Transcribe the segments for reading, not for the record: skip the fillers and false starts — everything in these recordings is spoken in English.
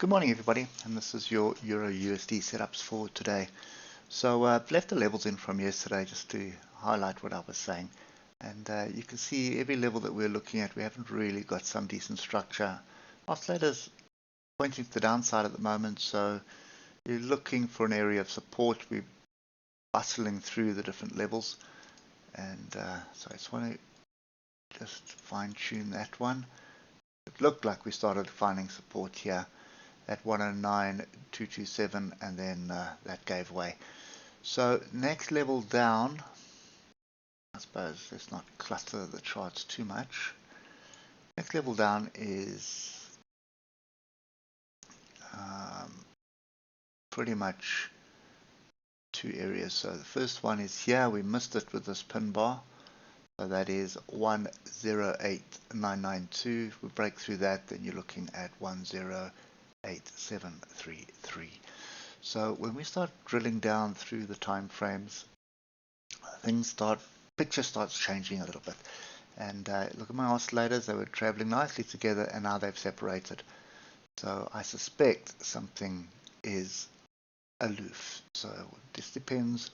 Good morning everybody, and this is your Euro USD setups for today. So I've left the levels in from yesterday just to highlight what I was saying, and you can see every level that we're looking at, we haven't really got some decent structure. Oscillators pointing to the downside at the moment, so you're looking for an area of support. We're bustling through the different levels, and so I just want to just fine tune that one. It looked like we started finding support here at 109.227, and then that gave way. So next level down, I suppose let's not cluster the charts too much. Next level down is pretty much two areas. So the first one is here. We missed it with this pin bar, so that is 108.992. If we break through that, then you're looking at 10.8733. So when we start drilling down through the time frames, picture starts changing a little bit. And look at my oscillators, they were traveling nicely together, and now they've separated. So I suspect something is aloof. So this depends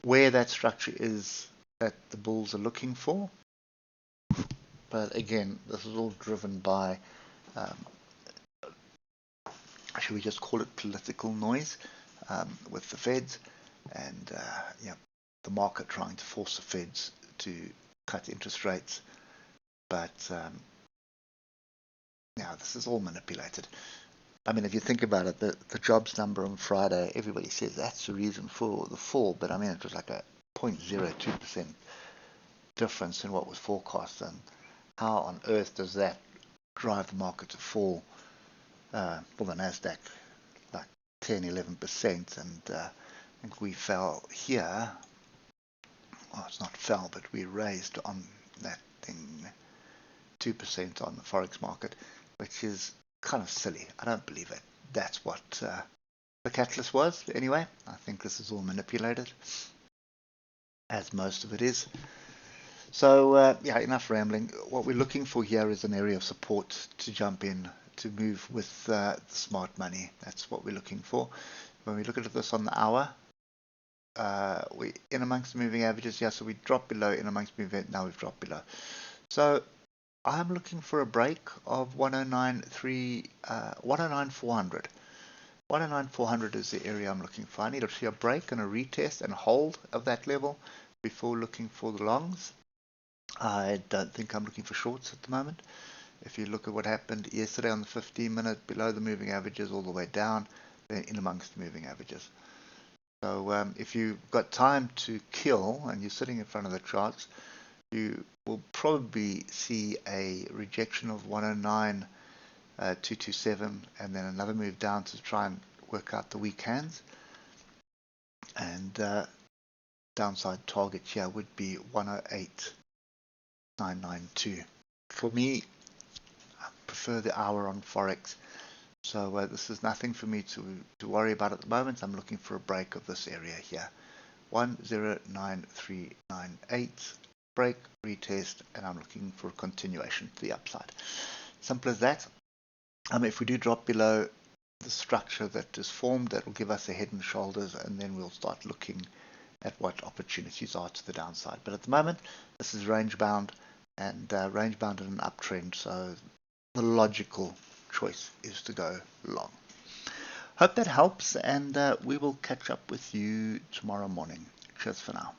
where that structure is that the bulls are looking for. But again, this is all driven by should we just call it political noise with the Feds, and the market trying to force the Feds to cut interest rates. But this is all manipulated. I mean, if you think about it, the jobs number on Friday, everybody says that's the reason for the fall, but I mean, it was like a 0.02% difference in what was forecast, and how on earth does that drive the market to fall? For the Nasdaq, like 10-11%, and I think we fell here. Well, it's not fell, but we raised on that thing 2% on the forex market, which is kind of silly. I don't believe it. That's what the catalyst was. Anyway, I think this is all manipulated, as most of it is. So enough rambling. What we're looking for here is an area of support to jump in, to move with the smart money. That's what we're looking for. When we look at this on the hour, we in amongst the moving averages. So we dropped below in amongst moving. Now we've dropped below. So I'm looking for a break of 109.400. 109.400 is the area I'm looking for. I need to see a break and a retest and a hold of that level before looking for the longs. I don't think I'm looking for shorts at the moment. If you look at what happened yesterday on the 15-minute, below the moving averages all the way down, then in amongst the moving averages. So if you've got time to kill and you're sitting in front of the charts, you will probably see a rejection of 109.227, and then another move down to try and work out the weak hands. And downside target here would be 108.992. For me, I prefer the hour on Forex. So this is nothing for me to worry about at the moment. I'm looking for a break of this area here. 109398, break, retest, and I'm looking for a continuation to the upside. Simple as that. If we do drop below the structure that is formed, that will give us a head and shoulders, and then we'll start looking at what opportunities are to the downside. But at the moment, this is range bound, and range bound in an uptrend, so the logical choice is to go long. Hope that helps, and we will catch up with you tomorrow morning. Cheers for now.